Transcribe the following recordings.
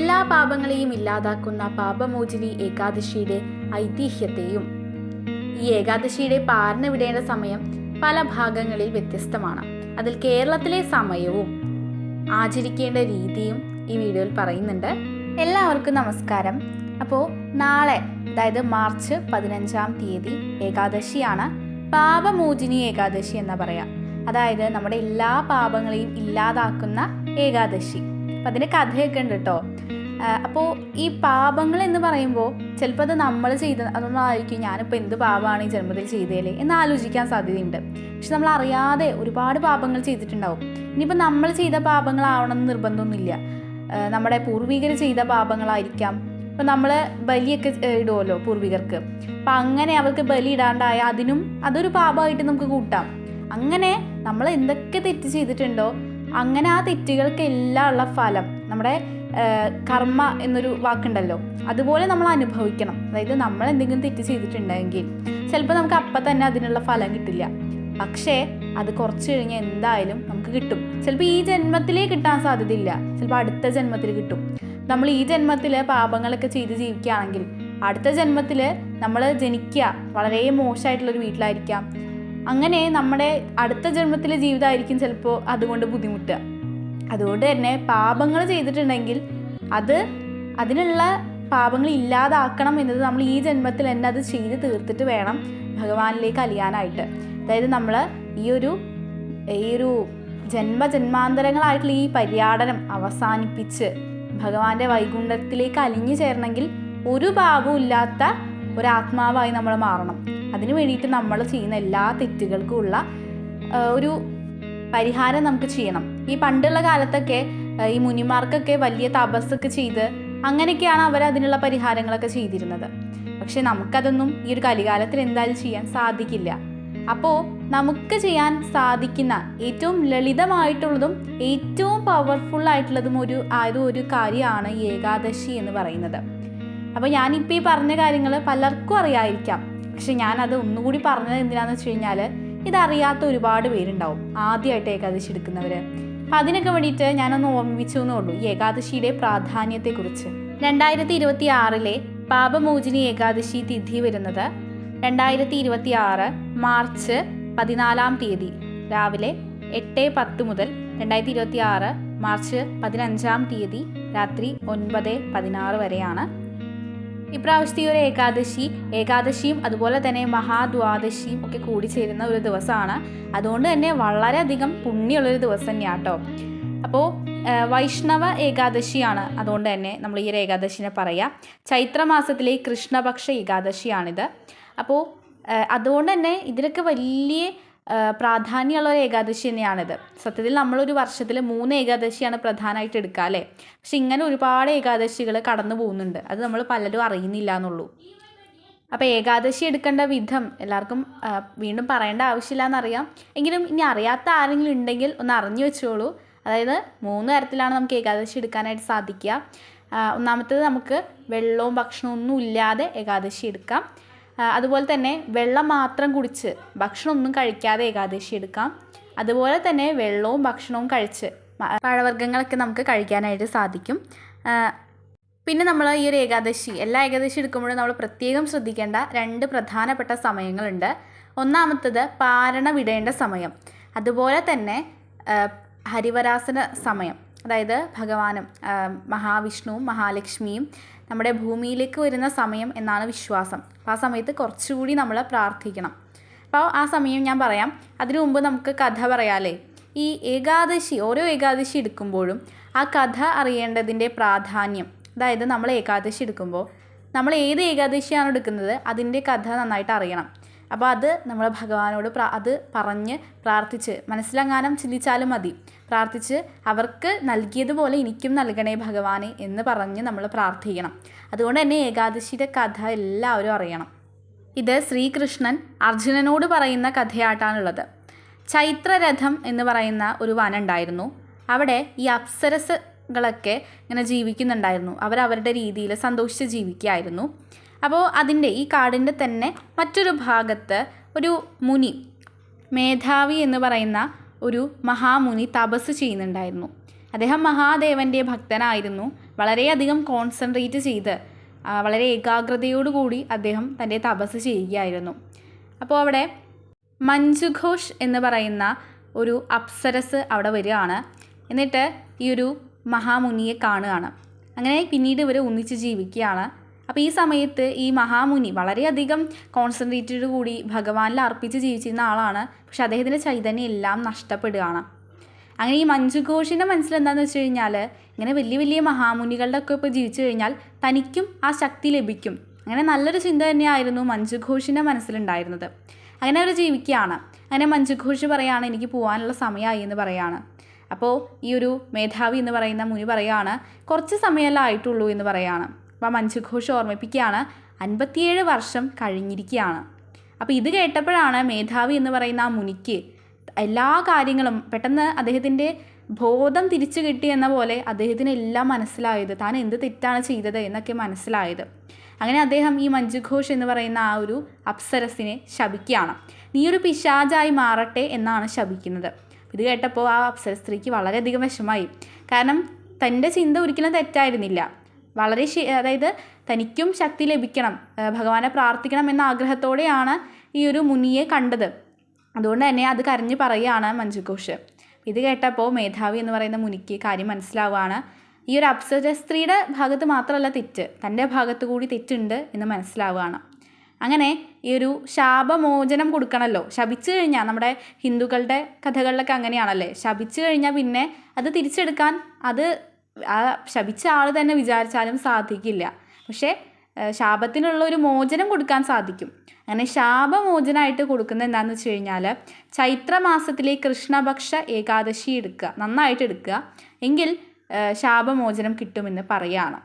എല്ലാ പാപങ്ങളെയും ഇല്ലാതാക്കുന്ന പാപമോചിനി ഏകാദശിയുടെ ഐതിഹ്യത്തെയും ഈ ഏകാദശിയുടെ പാരണ വിടേണ്ട സമയം പല ഭാഗങ്ങളിൽ വ്യത്യസ്തമാണ്. അതിൽ കേരളത്തിലെ സമയവും ആചരിക്കേണ്ട രീതിയും ഈ വീഡിയോയിൽ പറയുന്നുണ്ട്. എല്ലാവർക്കും നമസ്കാരം. അപ്പോൾ നാളെ, അതായത് മാർച്ച് 15-ാം തീയതി ഏകാദശിയാണ്. പാപമോചിനി ഏകാദശി എന്നാ പറയാ. അതായത് നമ്മുടെ എല്ലാ പാപങ്ങളെയും ഇല്ലാതാക്കുന്ന ഏകാദശി. അപ്പം അതിൻ്റെ കഥയൊക്കെ ഉണ്ട് കേട്ടോ. അപ്പോൾ ഈ പാപങ്ങൾ എന്ന് പറയുമ്പോൾ ചിലപ്പോൾ അത് നമ്മൾ അതൊന്നായിരിക്കും, ഞാനിപ്പോൾ എന്ത് പാപമാണ് ഈ ജന്മത്തിൽ ചെയ്തേലേ എന്ന് ആലോചിക്കാൻ സാധ്യതയുണ്ട്. പക്ഷെ നമ്മൾ അറിയാതെ ഒരുപാട് പാപങ്ങൾ ചെയ്തിട്ടുണ്ടാവും. ഇനിയിപ്പോൾ നമ്മൾ ചെയ്ത പാപങ്ങളാവണമെന്ന് നിർബന്ധമൊന്നുമില്ല. നമ്മുടെ പൂർവികർ ചെയ്ത പാപങ്ങളായിരിക്കാം. ഇപ്പം നമ്മൾ ബലിയൊക്കെ ഇടുമല്ലോ പൂർവികർക്ക്. അപ്പം അങ്ങനെ അവർക്ക് ബലി ഇടാണ്ടായ അതൊരു പാപമായിട്ട് നമുക്ക് കൂട്ടാം. അങ്ങനെ നമ്മൾ എന്തൊക്കെ തെറ്റ് ചെയ്തിട്ടുണ്ടോ അങ്ങനെ ആ തെറ്റുകൾക്കെല്ലാം ഉള്ള ഫലം, നമ്മുടെ കർമ്മ എന്നൊരു വാക്കുണ്ടല്ലോ, അതുപോലെ നമ്മൾ അനുഭവിക്കണം. അതായത് നമ്മൾ എന്തെങ്കിലും തെറ്റ് ചെയ്തിട്ടുണ്ടെങ്കിൽ ചിലപ്പോൾ നമുക്ക് അപ്പം തന്നെ അതിനുള്ള ഫലം കിട്ടില്ല. പക്ഷേ അത് കുറച്ച് കഴിഞ്ഞ് എന്തായാലും നമുക്ക് കിട്ടും. ചിലപ്പോൾ ഈ ജന്മത്തിലേ കിട്ടാൻ സാധ്യതയില്ല, ചിലപ്പോൾ അടുത്ത ജന്മത്തിൽ കിട്ടും. നമ്മൾ ഈ ജന്മത്തിൽ പാപങ്ങളൊക്കെ ചെയ്ത് ജീവിക്കുകയാണെങ്കിൽ അടുത്ത ജന്മത്തിൽ നമ്മൾ ജനിക്കുക വളരെ മോശമായിട്ടുള്ളൊരു വീട്ടിലായിരിക്കാം. അങ്ങനെ നമ്മുടെ അടുത്ത ജന്മത്തിലെ ജീവിതമായിരിക്കും ചിലപ്പോൾ അതുകൊണ്ട് ബുദ്ധിമുട്ടുക. അതുകൊണ്ട് തന്നെ പാപങ്ങൾ ചെയ്തിട്ടുണ്ടെങ്കിൽ അതിനുള്ള പാപങ്ങൾ ഇല്ലാതാക്കണം എന്നത് നമ്മൾ ഈ ജന്മത്തിൽ തന്നെ അത് ചെയ്ത് തീർത്തിട്ട് വേണം ഭഗവാനിലേക്ക് അലിയാനായിട്ട്. അതായത് നമ്മൾ ഈ ഒരു ജന്മജന്മാന്തരങ്ങളായിട്ടുള്ള ഈ പര്യാടനം അവസാനിപ്പിച്ച് ഭഗവാന്റെ വൈകുണ്ഠത്തിലേക്ക് അലിഞ്ഞു ചേരണമെങ്കിൽ ഒരു പാപവും ഇല്ലാത്ത ഒരാത്മാവായി നമ്മൾ മാറണം. അതിനു വേണ്ടിയിട്ട് നമ്മൾ ചെയ്യുന്ന എല്ലാ തെറ്റുകൾക്കും ഉള്ള ഒരു പരിഹാരം നമുക്ക് ചെയ്യണം. ഈ പണ്ടുള്ള കാലത്തൊക്കെ ഈ മുനിമാർക്കൊക്കെ വലിയ തപസ്സൊക്കെ ചെയ്ത് അങ്ങനെയൊക്കെയാണ് അവർ അതിനുള്ള പരിഹാരങ്ങളൊക്കെ ചെയ്തിരുന്നത്. പക്ഷെ നമുക്കതൊന്നും ഈ ഒരു കലികാലത്തിൽ എന്തായാലും ചെയ്യാൻ സാധിക്കില്ല. അപ്പോൾ നമുക്ക് ചെയ്യാൻ സാധിക്കുന്ന ഏറ്റവും ലളിതമായിട്ടുള്ളതും ഏറ്റവും പവർഫുൾ ആയിട്ടുള്ളതും ഒരു കാര്യമാണ് ഈ ഏകാദശി എന്ന് പറയുന്നത്. അപ്പോൾ ഞാനിപ്പോൾ ഈ പറഞ്ഞ കാര്യങ്ങൾ പലർക്കും അറിയാതിരിക്കാം. പക്ഷെ ഞാനത് ഒന്നുകൂടി പറഞ്ഞത് എന്തിനാണെന്ന് വെച്ച് കഴിഞ്ഞാൽ ഇതറിയാത്ത ഒരുപാട് പേരുണ്ടാവും ആദ്യമായിട്ട് ഏകാദശി എടുക്കുന്നവർ. അപ്പം അതിനൊക്കെ വേണ്ടിയിട്ട് ഞാനൊന്ന് ഓർമ്മിച്ചു എന്നേ ഉള്ളൂ ഈ ഏകാദശിയുടെ പ്രാധാന്യത്തെക്കുറിച്ച്. 2026 പാപമോചിനി ഏകാദശി തിഥി വരുന്നത് 2026 മാർച്ച് 14-ാം തീയതി രാവിലെ 8:10 മുതൽ 2026 മാർച്ച് 15-ാം തീയതി രാത്രി 9:16 വരെയാണ്. ഇപ്രാവശ്യത്തെ ഒരു ഏകാദശിയും അതുപോലെ തന്നെ മഹാദ്വാദശിയും ഒക്കെ കൂടി ചേരുന്ന ഒരു ദിവസമാണ്. അതുകൊണ്ട് തന്നെ വളരെയധികം പുണ്യമുള്ളൊരു ദിവസം തന്നെയാണ് കേട്ടോ. അപ്പോൾ വൈഷ്ണവ ഏകാദശിയാണ്. അതുകൊണ്ട് തന്നെ നമ്മൾ ഈ ഒരു ഏകാദശിനെ പറയാം. ചൈത്രമാസത്തിലെ കൃഷ്ണപക്ഷ ഏകാദശിയാണിത്. അപ്പോൾ അതുകൊണ്ട് തന്നെ ഇതിലൊക്കെ വലിയ പ്രാധാന്യമുള്ള ഒരു ഏകാദശി തന്നെയാണിത്. സത്യത്തിൽ നമ്മളൊരു വർഷത്തിൽ 3 ഏകാദശിയാണ് പ്രധാനമായിട്ട് എടുക്കുക അല്ലേ. പക്ഷെ ഇങ്ങനെ ഒരുപാട് ഏകാദശികൾ കടന്നു പോകുന്നുണ്ട്. അത് നമ്മൾ പലരും അറിയുന്നില്ല എന്നുള്ളൂ. അപ്പോൾ ഏകാദശി എടുക്കേണ്ട വിധം എല്ലാവർക്കും വീണ്ടും പറയേണ്ട ആവശ്യമില്ല എന്നറിയാം. എങ്കിലും ഇനി അറിയാത്ത ആരെങ്കിലും ഉണ്ടെങ്കിൽ ഒന്ന് അറിഞ്ഞു വെച്ചോളൂ. അതായത് 3 തരത്തിലാണ് നമുക്ക് ഏകാദശി എടുക്കാനായിട്ട് സാധിക്കുക. ഒന്നാമത്തേത് നമുക്ക് വെള്ളവും ഭക്ഷണവും ഒന്നും ഇല്ലാതെ ഏകാദശി എടുക്കാം. അതുപോലെ തന്നെ വെള്ളം മാത്രം കുടിച്ച് ഭക്ഷണമൊന്നും കഴിക്കാതെ ഏകാദശി എടുക്കാം. അതുപോലെ തന്നെ വെള്ളവും ഭക്ഷണവും കഴിച്ച് പഴവർഗ്ഗങ്ങളൊക്കെ നമുക്ക് കഴിക്കാനായിട്ട് സാധിക്കും. പിന്നെ നമ്മൾ ഈ ഒരു എല്ലാ ഏകാദശി എടുക്കുമ്പോഴും നമ്മൾ പ്രത്യേകം ശ്രദ്ധിക്കേണ്ട 2 പ്രധാനപ്പെട്ട സമയങ്ങളുണ്ട്. ഒന്നാമത്തത് പാരണ വിടേണ്ട സമയം, അതുപോലെ തന്നെ ഹരിവരാസന സമയം. അതായത് ഭഗവാനും മഹാവിഷ്ണുവും മഹാലക്ഷ്മിയും നമ്മുടെ ഭൂമിയിലേക്ക് വരുന്ന സമയം എന്നാണ് വിശ്വാസം. അപ്പോൾ ആ സമയത്ത് കുറച്ചുകൂടി നമ്മൾ പ്രാർത്ഥിക്കണം. അപ്പോൾ ആ സമയം ഞാൻ പറയാം. അതിനു മുമ്പ് നമുക്ക് കഥ പറയാമല്ലേ. ഈ ഓരോ ഏകാദശി എടുക്കുമ്പോഴും ആ കഥ അറിയേണ്ടതിൻ്റെ പ്രാധാന്യം, അതായത് നമ്മൾ ഏകാദശി എടുക്കുമ്പോൾ നമ്മൾ ഏത് ഏകാദശിയാണ് എടുക്കുന്നത് അതിൻ്റെ കഥ നന്നായിട്ട് അറിയണം. അപ്പോൾ അത് നമ്മൾ ഭഗവാനോട് അത് പറഞ്ഞ് പ്രാർത്ഥിച്ച് മനസ്സിലെങ്ങാനും ചിന്തിച്ചാലും മതി. പ്രാർത്ഥിച്ച് അവർക്ക് നൽകിയതുപോലെ എനിക്കും നൽകണേ ഭഗവാനെ എന്ന് പറഞ്ഞ് നമ്മൾ പ്രാർത്ഥിക്കണം. അതുകൊണ്ട് തന്നെ ഏകാദശിയുടെ കഥ എല്ലാവരും അറിയണം. ഇത് ശ്രീകൃഷ്ണൻ അർജുനനോട് പറയുന്ന കഥയായിട്ടാണുള്ളത്. ചൈത്രരഥം എന്ന് പറയുന്ന ഒരു വനം ഉണ്ടായിരുന്നു. അവിടെ ഈ അപ്സരസുകളൊക്കെ ഇങ്ങനെ ജീവിക്കുന്നുണ്ടായിരുന്നു. അവരവരുടെ രീതിയിൽ സന്തോഷിച്ച് ജീവിക്കുകയായിരുന്നു. അപ്പോൾ ഈ കാടിൻ്റെ തന്നെ മറ്റൊരു ഭാഗത്ത് ഒരു മുനി, മേധാവി എന്ന് പറയുന്ന ഒരു മഹാമുനി തപസ് ചെയ്യുന്നുണ്ടായിരുന്നു. അദ്ദേഹം മഹാദേവൻ്റെ ഭക്തനായിരുന്നു. വളരെയധികം കോൺസെൻട്രേറ്റ് ചെയ്ത് വളരെ ഏകാഗ്രതയോടുകൂടി അദ്ദേഹം തൻ്റെ തപസ് ചെയ്യുകയായിരുന്നു. അപ്പോൾ അവിടെ മഞ്ജുഘോഷ് എന്ന് പറയുന്ന ഒരു അപ്സരസ് അവിടെ വരികയാണ്. എന്നിട്ട് ഈ ഒരു മഹാമുനിയെ കാണുകയാണ്. അങ്ങനെ പിന്നീട് ഇവർ ഒന്നിച്ച് ജീവിക്കുകയാണ്. അപ്പോൾ ഈ സമയത്ത് ഈ മഹാമുനി വളരെയധികം കോൺസെൻട്രേറ്റഡ് കൂടി ഭഗവാനിൽ അർപ്പിച്ച് ജീവിച്ചിരുന്ന ആളാണ്. പക്ഷെ അദ്ദേഹത്തിൻ്റെ ചൈതന്യം എല്ലാം നഷ്ടപ്പെടുകയാണ്. അങ്ങനെ ഈ മഞ്ജുഘോഷിൻ്റെ മനസ്സിലെന്താണെന്ന് വെച്ച് കഴിഞ്ഞാൽ, ഇങ്ങനെ വലിയ വലിയ മഹാമുനികളുടെ ഒക്കെ ഇപ്പോൾ ജീവിച്ചു കഴിഞ്ഞാൽ തനിക്കും ആ ശക്തി ലഭിക്കും. അങ്ങനെ നല്ലൊരു ചിന്ത തന്നെയായിരുന്നു മഞ്ജുഘോഷിൻ്റെ മനസ്സിലുണ്ടായിരുന്നത്. അങ്ങനെ അവർ ജീവിക്കുകയാണ്. അങ്ങനെ മഞ്ജുഘോഷ് പറയുകയാണ്, എനിക്ക് പോകാനുള്ള സമയമായി എന്ന് പറയുകയാണ്. അപ്പോൾ ഈ ഒരു മേധാവി എന്ന് പറയുന്ന മുനി പറയുകയാണ്, കുറച്ച് സമയമല്ല ആയിട്ടുള്ളൂ എന്ന് പറയുകയാണ്. അപ്പോൾ മഞ്ജുഘോഷ് ഓർമ്മിപ്പിക്കുകയാണ്, 57 വർഷം കഴിഞ്ഞിരിക്കുകയാണ്. അപ്പോൾ ഇത് കേട്ടപ്പോഴാണ് മേധാവി എന്ന് പറയുന്ന ആ മുനിക്ക് എല്ലാ കാര്യങ്ങളും പെട്ടെന്ന് അദ്ദേഹത്തിൻ്റെ ബോധം തിരിച്ചു കിട്ടി എന്ന പോലെ അദ്ദേഹത്തിന് എല്ലാം മനസ്സിലായത്, താൻ എന്ത് തെറ്റാണ് ചെയ്തത് എന്നൊക്കെ മനസ്സിലായത്. അങ്ങനെ അദ്ദേഹം ഈ മഞ്ജുഘോഷ് എന്ന് പറയുന്ന ആ ഒരു അപ്സരസിനെ ശപിക്കുകയാണ്. നീ ഒരു പിശാചായി മാറട്ടെ എന്നാണ് ശപിക്കുന്നത്. ഇത് കേട്ടപ്പോൾ ആ അപ്സര സ്ത്രീക്ക് വളരെയധികം വിഷമായി. കാരണം തൻ്റെ ചിന്ത ഒരിക്കലും തെറ്റായിരുന്നില്ല. വളരെ അതായത് തനിക്കും ശക്തി ലഭിക്കണം, ഭഗവാനെ പ്രാർത്ഥിക്കണം എന്ന ആഗ്രഹത്തോടെയാണ് ഈ ഒരു മുനിയെ കണ്ടത്. അതുകൊണ്ട് തന്നെ അത് കരഞ്ഞ് പറയുകയാണ് മഞ്ജുഘോഷ്. ഇത് കേട്ടപ്പോൾ മേധാവി എന്ന് പറയുന്ന മുനിക്ക് കാര്യം മനസ്സിലാവുകയാണ്. ഈ ഒരു അപ്സര സ്ത്രീയുടെ ഭാഗത്ത് മാത്രമല്ല തെറ്റ്, തൻ്റെ ഭാഗത്ത് കൂടി തെറ്റുണ്ട് എന്ന് മനസ്സിലാവുകയാണ്. അങ്ങനെ ഈ ഒരു ശാപമോചനം കൊടുക്കണമല്ലോ. ശപിച്ചു കഴിഞ്ഞാൽ നമ്മുടെ ഹിന്ദുക്കളുടെ കഥകളിലൊക്കെ അങ്ങനെയാണല്ലേ, ശപിച്ചു കഴിഞ്ഞാൽ പിന്നെ അത് തിരിച്ചെടുക്കാൻ ആ ശപിച്ച ആൾ തന്നെ വിചാരിച്ചാലും സാധിക്കില്ല. പക്ഷേ ശാപത്തിനുള്ള ഒരു മോചനം കൊടുക്കാൻ സാധിക്കും. അങ്ങനെ ശാപമോചനമായിട്ട് കൊടുക്കുന്നത് എന്താണെന്ന് വെച്ച് കഴിഞ്ഞാൽ, ചൈത്രമാസത്തിലെ കൃഷ്ണപക്ഷ ഏകാദശി എടുക്കുക, നന്നായിട്ട് എടുക്കുക, എങ്കിൽ ശാപമോചനം കിട്ടുമെന്ന് പറയുകയാണ്.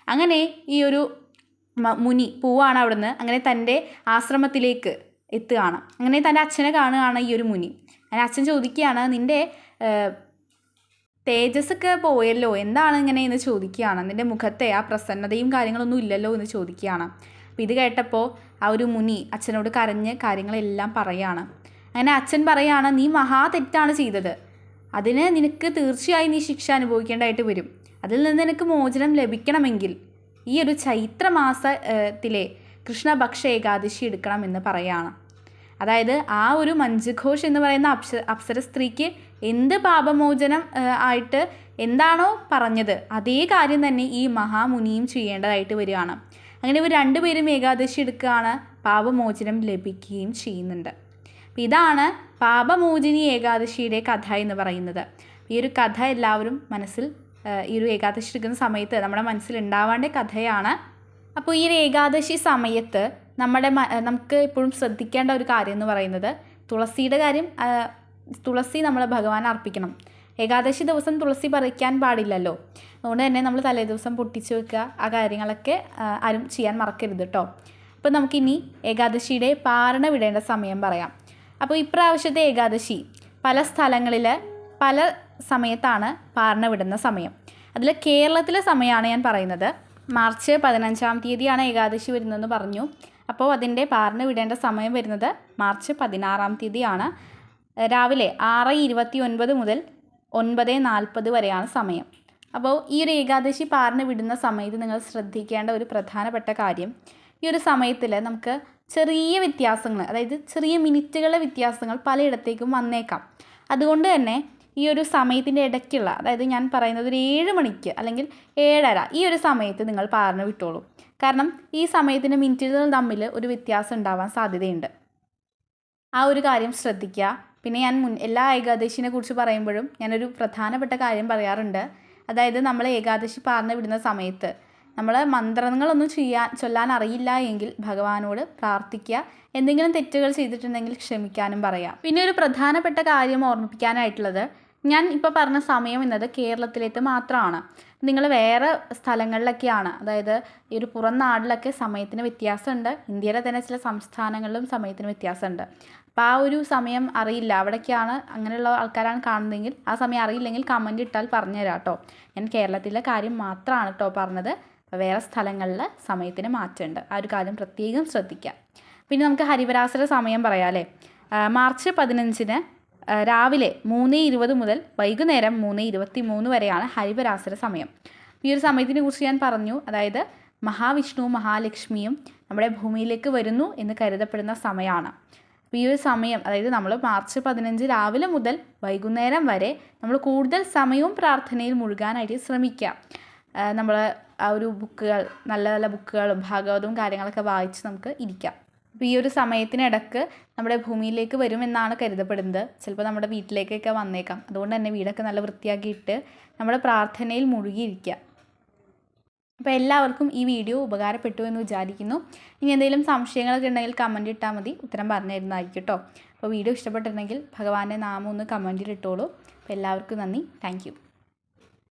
അങ്ങനെ ഈ ഒരു മുനി പോവാണ് അവിടുന്ന്. അങ്ങനെ തൻ്റെ ആശ്രമത്തിലേക്ക് എത്തുകയാണ്. അങ്ങനെ തൻ്റെ അച്ഛനെ കാണുകയാണ് ഈ ഒരു മുനി. അങ്ങനെ അച്ഛൻ ചോദിക്കുകയാണ്, നിൻ്റെ തേജസ്സൊക്കെ പോയല്ലോ, എന്താണ് ഇങ്ങനെ എന്ന് ചോദിക്കുകയാണ്. നിൻ്റെ മുഖത്തെ ആ പ്രസന്നതയും കാര്യങ്ങളൊന്നും ഇല്ലല്ലോ എന്ന് ചോദിക്കുകയാണ്. അപ്പോൾ ഇത് കേട്ടപ്പോൾ ആ ഒരു മുനി അച്ഛനോട് കരഞ്ഞ് കാര്യങ്ങളെല്ലാം പറയുകയാണ്. അങ്ങനെ അച്ഛൻ പറയുകയാണ്, നീ മഹാ തെറ്റാണ് ചെയ്തത്, അതിന് നിനക്ക് തീർച്ചയായും നീ ശിക്ഷ അനുഭവിക്കേണ്ടതായിട്ട് വരും. അതിൽ നിന്ന് നിനക്ക് മോചനം ലഭിക്കണമെങ്കിൽ ഈ ഒരു ചൈത്രമാസത്തിലെ കൃഷ്ണപക്ഷ ഏകാദശി എടുക്കണമെന്ന് പറയുകയാണ്. അതായത് ആ ഒരു മഞ്ജുഘോഷ് എന്ന് പറയുന്ന അപ്സര സ്ത്രീക്ക് എന്ത് പാപമോചനം ആയിട്ട് എന്താണോ പറഞ്ഞത് അതേ കാര്യം തന്നെ ഈ മഹാമുനിയും ചെയ്യേണ്ടതായിട്ട് വരികയാണ്. അങ്ങനെ ഇവർ രണ്ടുപേരും ഏകാദശി എടുക്കുകയാണ്, പാപമോചനം ലഭിക്കുകയും ചെയ്യുന്നുണ്ട്. അപ്പം ഇതാണ് പാപമോചിനി ഏകാദശിയുടെ കഥ എന്ന് പറയുന്നത്. ഈ ഒരു കഥ എല്ലാവരും മനസ്സിൽ ഈ ഒരു ഏകാദശി എടുക്കുന്ന സമയത്ത് നമ്മുടെ മനസ്സിൽ ഉണ്ടാവേണ്ട കഥയാണ്. അപ്പോൾ ഈ ഒരു ഏകാദശി സമയത്ത് നമുക്ക് എപ്പോഴും ശ്രദ്ധിക്കേണ്ട ഒരു കാര്യം എന്ന് പറയുന്നത് തുളസിയുടെ കാര്യം. തുളസി നമ്മൾ ഭഗവാൻ അർപ്പിക്കണം. ഏകാദശി ദിവസം തുളസി പറിക്കാൻ പാടില്ലല്ലോ. അതുകൊണ്ട് തന്നെ നമ്മൾ തലേ ദിവസം പൊട്ടിച്ച് വെക്കുക, ആ കാര്യങ്ങളൊക്കെ ആരും ചെയ്യാൻ മറക്കരുത് കേട്ടോ. അപ്പോൾ നമുക്കിനി ഏകാദശിയുടെ പാരണ വിടേണ്ട സമയം പറയാം. അപ്പോൾ ഇപ്രാവശ്യത്തെ ഏകാദശി പല സ്ഥലങ്ങളിൽ പല സമയത്താണ് പാരണ വിടുന്ന സമയം. അതിൽ കേരളത്തിലെ സമയമാണ് ഞാൻ പറയുന്നത്. മാർച്ച് 15-ാം തീയതിയാണ് ഏകാദശി വരുന്നതെന്ന് പറഞ്ഞു. അപ്പോൾ അതിൻ്റെ പാരണ വിടേണ്ട സമയം വരുന്നത് മാർച്ച് 16-ാം തീയതിയാണ്. രാവിലെ 6:29 മുതൽ 9:40 വരെയാണ് സമയം. അപ്പോൾ ഈ ഒരു ഏകാദശി പാരണ വിടുന്ന സമയത്ത് നിങ്ങൾ ശ്രദ്ധിക്കേണ്ട ഒരു പ്രധാനപ്പെട്ട കാര്യം, ഈ ഒരു സമയത്തിൽ നമുക്ക് ചെറിയ വ്യത്യാസങ്ങൾ, അതായത് ചെറിയ മിനിറ്റുകളുടെ വ്യത്യാസങ്ങൾ പലയിടത്തേക്കും വന്നേക്കാം. അതുകൊണ്ട് തന്നെ ഈ ഒരു സമയത്തിൻ്റെ ഇടയ്ക്കുള്ള, അതായത് ഞാൻ പറയുന്നത് ഒരു 7 മണിക്ക് അല്ലെങ്കിൽ 7:30 ഈ ഒരു സമയത്ത് നിങ്ങൾ പാരണ വിട്ടോളൂ. കാരണം ഈ സമയത്തിൻ്റെ മിനിറ്റുകൾ തമ്മിൽ ഒരു വ്യത്യാസം ഉണ്ടാവാൻ സാധ്യതയുണ്ട്. ആ ഒരു കാര്യം ശ്രദ്ധിക്കുക. പിന്നെ ഞാൻ എല്ലാ ഏകാദശിനെ കുറിച്ച് പറയുമ്പോഴും ഞാനൊരു പ്രധാനപ്പെട്ട കാര്യം പറയാറുണ്ട്. അതായത് നമ്മൾ ഏകാദശി പാരണ വിടുന്ന സമയത്ത് നമ്മൾ മന്ത്രങ്ങളൊന്നും ചൊല്ലാൻ അറിയില്ല എങ്കിൽ ഭഗവാനോട് പ്രാർത്ഥിക്കുക. എന്തെങ്കിലും തെറ്റുകൾ ചെയ്തിട്ടുണ്ടെങ്കിൽ ക്ഷമിക്കാനും പറയാം. പിന്നെ ഒരു പ്രധാനപ്പെട്ട കാര്യം ഓർമ്മിപ്പിക്കാനായിട്ടുള്ളത്, ഞാൻ ഇപ്പോൾ പറഞ്ഞ സമയം എന്നത് കേരളത്തിലേക്ക് മാത്രമാണ്. നിങ്ങൾ വേറെ സ്ഥലങ്ങളിലൊക്കെയാണ്, അതായത് ഈ ഒരു പുറം നാട്ടിലൊക്കെ സമയത്തിന് വ്യത്യാസമുണ്ട്. ഇന്ത്യയിലെ തന്നെ ചില സംസ്ഥാനങ്ങളിലും സമയത്തിന് വ്യത്യാസമുണ്ട്. അപ്പോൾ ആ ഒരു സമയം അറിയില്ല, അവിടേക്കാണ് അങ്ങനെയുള്ള ആൾക്കാരാണ് കാണുന്നതെങ്കിൽ ആ സമയം അറിയില്ലെങ്കിൽ കമൻറ്റ് ഇട്ടാൽ പറഞ്ഞുതരാം കേട്ടോ. ഞാൻ കേരളത്തിലെ കാര്യം മാത്രമാണ് കേട്ടോ പറഞ്ഞത്. വേറെ സ്ഥലങ്ങളിൽ സമയത്തിന് മാറ്റമുണ്ട്, ആ ഒരു കാര്യം പ്രത്യേകം ശ്രദ്ധിക്കുക. പിന്നെ നമുക്ക് ഹരിവരാസന സമയം പറയാം അല്ലേ. മാർച്ച് 15-ന് രാവിലെ 3:20 മുതൽ വൈകുന്നേരം 3:23 വരെയാണ് ഹരിവരാസന സമയം. ഈ ഒരു സമയത്തിനെ കുറിച്ച് ഞാൻ പറഞ്ഞു. അതായത് മഹാവിഷ്ണുവും മഹാലക്ഷ്മിയും നമ്മുടെ ഭൂമിയിലേക്ക് വരുന്നു എന്ന് കരുതപ്പെടുന്ന സമയമാണ്. അപ്പോൾ ഈ ഒരു സമയം, അതായത് നമ്മൾ മാർച്ച് 15 രാവിലെ മുതൽ വൈകുന്നേരം വരെ നമ്മൾ കൂടുതൽ സമയവും പ്രാർത്ഥനയിൽ മുഴുകാനായിട്ട് ശ്രമിക്കുക. നമ്മൾ ആ ഒരു ബുക്കുകൾ, നല്ല നല്ല ബുക്കുകളും ഭാഗവതവും കാര്യങ്ങളൊക്കെ വായിച്ച് നമുക്ക് ഇരിക്കാം. അപ്പോൾ ഈ ഒരു സമയത്തിനിടക്ക് നമ്മുടെ ഭൂമിയിലേക്ക് വരുമെന്നാണ് കരുതപ്പെടുന്നത്. ചിലപ്പോൾ നമ്മുടെ വീട്ടിലേക്കൊക്കെ വന്നേക്കാം. അതുകൊണ്ട് തന്നെ വീടൊക്കെ നല്ല വൃത്തിയാക്കിയിട്ട് നമ്മുടെ പ്രാർത്ഥനയിൽ മുഴുകിയിരിക്കുക. അപ്പോൾ എല്ലാവർക്കും ഈ വീഡിയോ ഉപകാരപ്പെട്ടു എന്ന് വിചാരിക്കുന്നു. ഇനി എന്തെങ്കിലും സംശയങ്ങളൊക്കെ ഉണ്ടെങ്കിൽ കമൻറ്റ് ഇട്ടാൽ മതി, ഉത്തരം പറഞ്ഞു തരുന്നതായിരിക്കും കേട്ടോ. അപ്പോൾ വീഡിയോ ഇഷ്ടപ്പെട്ടിട്ടുണ്ടെങ്കിൽ ഭഗവാന്റെ നാമം ഒന്ന് കമൻറ്റിൽ ഇട്ടോളൂ. അപ്പോൾ എല്ലാവർക്കും നന്ദി. താങ്ക്